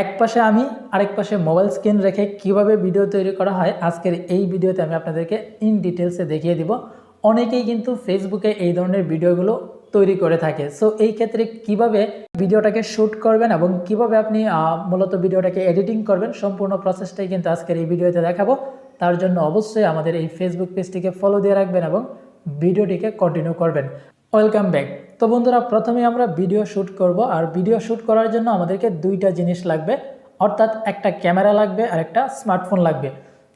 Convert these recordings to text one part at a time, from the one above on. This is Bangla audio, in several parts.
এক পাশে আমি আরেক পাশে মোবাইল স্ক্রিন রেখে কিভাবে ভিডিও তৈরি করা হয় আজকের এই ভিডিওতে আমি আপনাদেরকে ইন ডিটেলসে দেখিয়ে দিব। অনেকেই কিন্তু ফেসবুকে এই ধরনের ভিডিওগুলো তৈরি করে থাকে। সো এই ক্ষেত্রে কিভাবে ভিডিওটাকে শ্যুট করবেন এবং কিভাবে আপনি মূলত ভিডিওটাকে এডিটিং করবেন সম্পূর্ণ প্রসেসটাই কিন্তু আজকের এই ভিডিওতে দেখাবো। তার জন্য অবশ্যই আমাদের এই ফেসবুক পেজটিকে ফলো দিয়ে রাখবেন এবং ভিডিওটিকে কন্টিনিউ করবেন। Welcome back. তো বন্ধুরা, প্রথমে আমরা ভিডিও শ্যুট করব, আর ভিডিও শ্যুট করার জন্য আমাদেরকে দুইটা জিনিস লাগবে, অর্থাৎ একটা ক্যামেরা লাগবে আর একটা স্মার্টফোন লাগবে।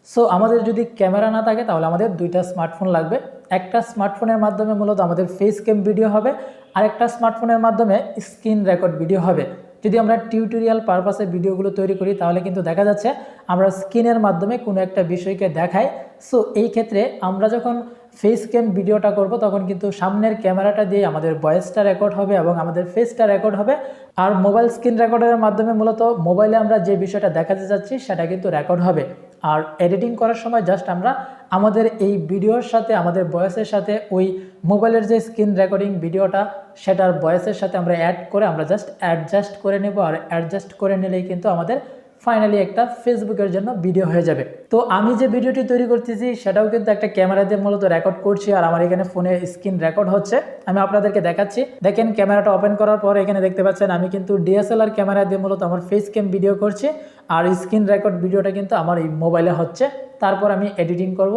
সো আমাদের যদি ক্যামেরা না থাকে তাহলে আমাদের দুইটা স্মার্টফোন লাগবে। একটা স্মার্টফোনের মাধ্যমে মূলত আমাদের ফেস ক্যাম ভিডিও হবে, আর একটা স্মার্টফোনের মাধ্যমে স্ক্রিন রেকর্ড ভিডিও হবে। যদি আমরা টিউটোরিয়াল পারপাসে ভিডিওগুলো তৈরি করি তাহলে কিন্তু দেখা যাচ্ছে আমরা স্ক্রিনের মাধ্যমে কোনো একটা বিষয়কে দেখাই। সো এই ক্ষেত্রে আমরা যখন ফেস ক্যাম ভিডিওটা করব তখন কিন্তু সামনের ক্যামেরাটা দিয়ে আমাদের ভয়েসটা রেকর্ড হবে এবং আমাদের ফেসটা রেকর্ড হবে। আর মোবাইল স্ক্রিন রেকর্ডারের মাধ্যমে মূলত মোবাইলে আমরা যে বিষয়টা দেখাতে যাচ্ছি সেটা কিন্তু রেকর্ড হবে। আর এডিটিং করার সময় জাস্ট আমরা আমাদের এই ভিডিওর সাথে আমাদের ভয়েসের সাথে ওই মোবাইলের যে স্ক্রিন রেকর্ডিং ভিডিওটা সেটার ভয়েসের সাথে আমরা অ্যাড করে আমরা জাস্ট অ্যাডজাস্ট করে নেব। আর অ্যাডজাস্ট করে নিলেই কিন্তু আমাদের ফাইনালি একটা ফেসবুকের জন্য ভিডিও হয়ে যাবে। তো আমি যে ভিডিওটি তৈরি করতেছি সেটাও কিন্তু একটা ক্যামেরা দিয়ে মূলত রেকর্ড করছি, আর আমার এখানে ফোনে স্ক্রিন রেকর্ড হচ্ছে। আমি আপনাদেরকে দেখাচ্ছি। দেখেন, ক্যামেরাটা ওপেন করার পর এখানে দেখতে পাচ্ছেন আমি কিন্তু ডিএসএলআর ক্যামেরা দিয়ে মূলত আমার ফেস ক্যাম ভিডিও করছি, আর স্ক্রিন রেকর্ড ভিডিওটা কিন্তু আমার এই মোবাইলে হচ্ছে। তারপর আমি এডিটিং করব।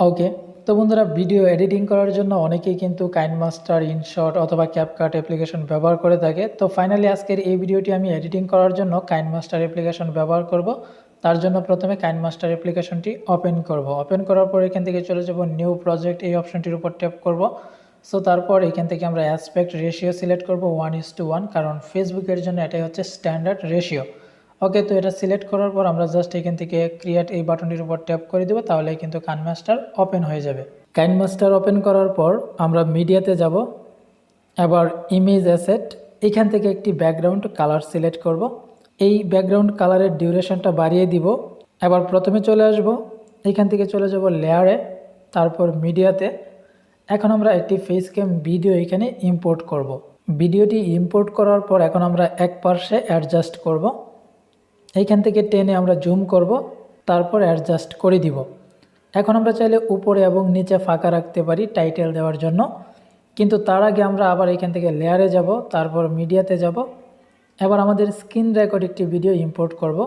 ওকে, তো বন্ধুরা, ভিডিও এডিটিং করার জন্য অনেকেই কিন্তু কাইনমাস্টার, ইনশট অথবা ক্যাপকাট অ্যাপ্লিকেশন ব্যবহার করে থাকে। তো ফাইনালি আজকের এই ভিডিওটি আমি এডিটিং করার জন্য কাইনমাস্টার অ্যাপ্লিকেশন ব্যবহার করব। তার জন্য প্রথমে কাইনমাস্টার অ্যাপ্লিকেশনটি ওপেন করব। ওপেন করার পর এখান থেকে চলে যাব নিউ প্রজেক্ট, এই অপশনটির উপর ট্যাপ করব। সো তারপর এখান থেকে আমরা অ্যাসপেক্ট রেশিও সিলেক্ট করব 1:1, কারণ ফেসবুকের জন্য এটাই হচ্ছে স্ট্যান্ডার্ড রেশিও। ওকে, তো এটা সিলেক্ট করার পর আমরা জাস্ট এখান থেকে ক্রিয়েট এই বাটনটির উপর ট্যাপ করে দেবো, তাহলে কিন্তু কাইনমাস্টার ওপেন হয়ে যাবে। কাইনমাস্টার ওপেন করার পর আমরা মিডিয়াতে যাব। এবার ইমেজ অ্যাসেট, এখান থেকে একটি ব্যাকগ্রাউন্ড কালার সিলেক্ট করব। এই ব্যাকগ্রাউন্ড কালারের ডিউরেশনটা বাড়িয়ে দিব। এবার প্রথমে চলে আসব, এখান থেকে চলে যাব লেয়ারে, তারপর মিডিয়াতে। এখন আমরা একটি ফেস ক্যাম ভিডিও এখানে ইম্পোর্ট করব। ভিডিওটি ইম্পোর্ট করার পর এখন আমরা এক পার্শ্বে অ্যাডজাস্ট করব। এইখান থেকে টেনে আমরা জুম করব, তারপর অ্যাডজাস্ট করে দিব। এখন আমরা চাইলে উপরে এবং নিচে ফাঁকা রাখতে পারি টাইটেল দেওয়ার জন্য, কিন্তু তার আগে আমরা আবার এখান থেকে লেয়ারে যাব, তারপর মিডিয়াতে যাব। এবার আমাদের স্ক্রিন রেকর্ড একটি ভিডিও ইম্পোর্ট করব।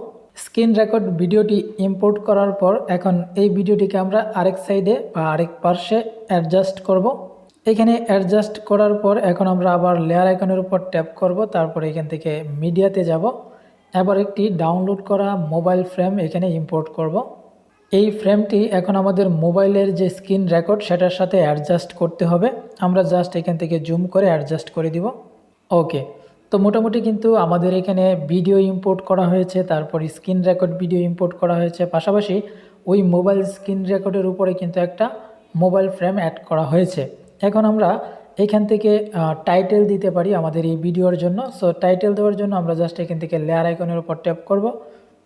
স্ক্রিন রেকর্ড ভিডিওটি ইম্পোর্ট করার পর এখন এই ভিডিওটিকে আমরা আরেক সাইডে বা আরেক পার্শ্বে অ্যাডজাস্ট করব। এখানে অ্যাডজাস্ট করার পর এখন আমরা আবার লেয়ার আইকনের উপর ট্যাপ করব, তারপর এখান থেকে মিডিয়াতে যাব। এবার একটি ডাউনলোড করা মোবাইল ফ্রেম এখানে ইম্পোর্ট করব। এই ফ্রেমটি এখন আমাদের মোবাইলের যে স্ক্রিন রেকর্ড সেটার সাথে অ্যাডজাস্ট করতে হবে। আমরা জাস্ট এখান থেকে জুম করে অ্যাডজাস্ট করে দিব। ওকে, তো মোটামুটি কিন্তু আমাদের এখানে ভিডিও ইম্পোর্ট করা হয়েছে, তারপর স্ক্রিন রেকর্ড ভিডিও ইম্পোর্ট করা হয়েছে, পাশাপাশি ওই মোবাইল স্ক্রিন রেকর্ডের উপরে কিন্তু একটা মোবাইল ফ্রেম অ্যাড করা হয়েছে। এখন আমরা এখান থেকে টাইটেল দিতে পারি আমাদের এই ভিডিওর জন্য। সো টাইটেল দেওয়ার জন্য আমরা জাস্ট এখান থেকে লেয়ার আইকনের উপর ট্যাপ করব,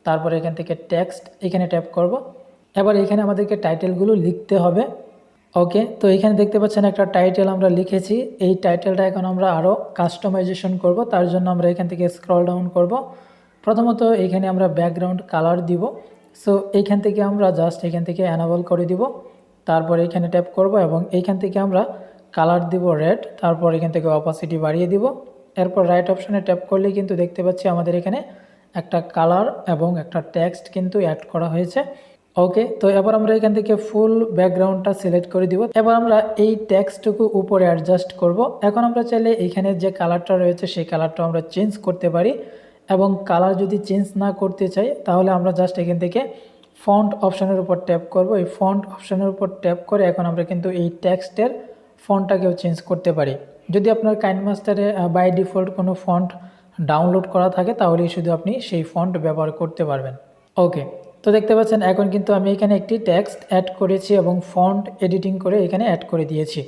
তারপর এখান থেকে টেক্সট এখানে ট্যাপ করব। এবার এখানে আমাদেরকে টাইটেলগুলো লিখতে হবে। ওকে, তো এখানে দেখতে পাচ্ছেন একটা টাইটেল আমরা লিখেছি। এই টাইটেলটা এখন আমরা আরও কাস্টমাইজেশন করব। তার জন্য আমরা এখান থেকে স্ক্রল ডাউন করব। প্রথমত এখানে আমরা ব্যাকগ্রাউন্ড কালার দিব। সো এইখান থেকে আমরা জাস্ট এখান থেকে অ্যানাবল করে দিব, তারপর এখানে ট্যাপ করব এবং এইখান থেকে আমরা কালার দিব রেড, তারপর এখান থেকে অপাসিটি বাড়িয়ে দিব। এরপর রাইট অপশানে ট্যাপ করলেই কিন্তু দেখতে পাচ্ছি আমাদের এখানে একটা কালার এবং একটা টেক্সট কিন্তু অ্যাড করা হয়েছে। ওকে, তো এবার আমরা এখান থেকে ফুল ব্যাকগ্রাউন্ডটা সিলেক্ট করে দিব। এবার আমরা এই টেক্সটটুকু উপরে অ্যাডজাস্ট করব। এখন আমরা চাইলে এখানে যে কালারটা রয়েছে সেই কালারটা আমরা চেঞ্জ করতে পারি, এবং কালার যদি চেঞ্জ না করতে চাই তাহলে আমরা জাস্ট এখান থেকে ফন্ট অপশানের উপর ট্যাপ করব। এই ফন্ট অপশানের উপর ট্যাপ করে এখন আমরা কিন্তু এই টেক্সটের ফন্টটাকেও চেঞ্জ করতে পারি। যদি আপনার কাইনমাস্টারে বাই ডিফল্ট কোনো ফন্ট ডাউনলোড করা থাকে তাহলে শুধু আপনি সেই ফন্ট ব্যবহার করতে পারবেন। ওকে, তো দেখতে পাচ্ছেন এখন কিন্তু আমি এখানে একটি টেক্সট অ্যাড করেছি এবং ফন্ট এডিটিং করে এখানে অ্যাড করে দিয়েছি।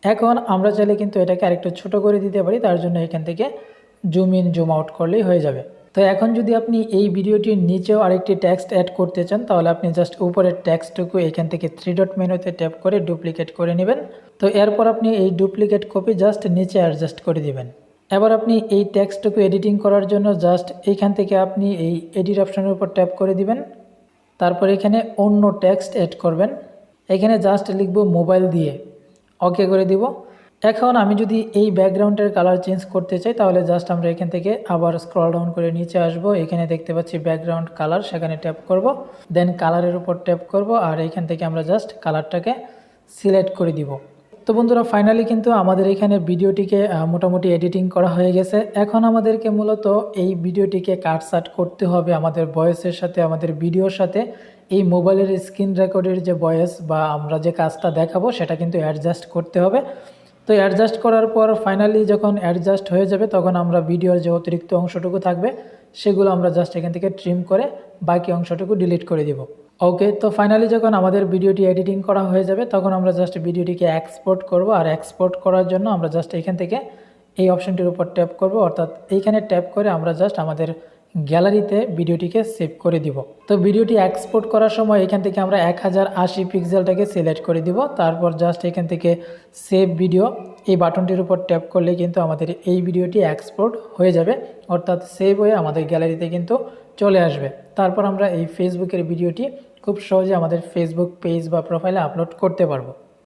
এখন আমরা চাইলে কিন্তু এটাকে আরেকটু ছোট করে দিতে পারি, তার জন্য এখান থেকে জুম ইন জুম আউট করলেই হয়ে যাবে। তো এখন যদি আপনি এই ভিডিওটির নিচেও আরেকটি টেক্সট অ্যাড করতে চান তাহলে আপনি জাস্ট উপরের টেক্সটটুকু এখান থেকে 3 ডট মেনুতে ট্যাপ করে ডুপ্লিকেট করে নেবেন। তো এরপর আপনি এই ডুপ্লিকেট কপি জাস্ট নিচে অ্যাডজাস্ট করে দিবেন। এবার আপনি এই টেক্সটটুকু এডিটিং করার জন্য জাস্ট এইখান থেকে আপনি এই এডিট অপশনের উপর ট্যাপ করে দিবেন। তারপর এখানে অন্য টেক্সট অ্যাড করবেন। এখানে জাস্ট লিখব মোবাইল দিয়ে, ওকে করে দিব। এখন আমি যদি এই ব্যাকগ্রাউন্ডের কালার চেঞ্জ করতে চাই তাহলে জাস্ট আমরা এখান থেকে আবার স্ক্রল ডাউন করে নিচে আসব। এখানে দেখতে পাচ্ছি ব্যাকগ্রাউন্ড কালার, সেখানে ট্যাপ করব, দেন কালারের উপর ট্যাপ করব আর এখান থেকে আমরা জাস্ট কালারটাকে সিলেক্ট করে দিব। তো বন্ধুরা ফাইনালি কিন্তু আমাদের এখানে ভিডিওটিকে মোটামুটি এডিটিং করা হয়ে গেছে। এখন আমাদেরকে মূলত এই ভিডিওটিকে কাটসাট করতে হবে আমাদের ভয়েসের সাথে, আমাদের ভিডিওর সাথে। এই মোবাইলের স্ক্রিন রেকর্ডের যে ভয়েস বা আমরা যে কাজটা দেখাবো সেটা কিন্তু অ্যাডজাস্ট করতে হবে। তো অ্যাডজাস্ট করার পর ফাইনালি যখন অ্যাডজাস্ট হয়ে যাবে তখন আমরা ভিডিওর যে অতিরিক্ত অংশটুকু থাকবে সেগুলো আমরা জাস্ট এখান থেকে ট্রিম করে বাকি অংশটুকু ডিলিট করে দিব। ওকে, তো ফাইনালি যখন আমাদের ভিডিওটি এডিটিং করা হয়ে যাবে তখন আমরা জাস্ট ভিডিওটিকে এক্সপোর্ট করব। আর এক্সপোর্ট করার জন্য আমরা জাস্ট এখান থেকে এই অপশনটির উপর ট্যাপ করব, অর্থাৎ এইখানে ট্যাপ করে আমরা জাস্ট আমাদের গ্যালারিতে ভিডিওটিকে সেভ করে দিব। তো ভিডিওটি এক্সপোর্ট করার সময় এখান থেকে আমরা 1080 পিক্সেলটাকে সিলেক্ট করে দিব। তারপর জাস্ট এখান থেকে সেভ ভিডিও এই বাটনটির উপর ট্যাপ করলে কিন্তু আমাদের এই ভিডিওটি এক্সপোর্ট হয়ে যাবে, অর্থাৎ সেভ হয়ে আমাদের গ্যালারিতে কিন্তু চলে আসবে। তারপর আমরা এই ফেসবুকের ভিডিওটি খুব সহজে আমাদের ফেসবুক পেজ বা প্রোফাইলে আপলোড করতে পারবো।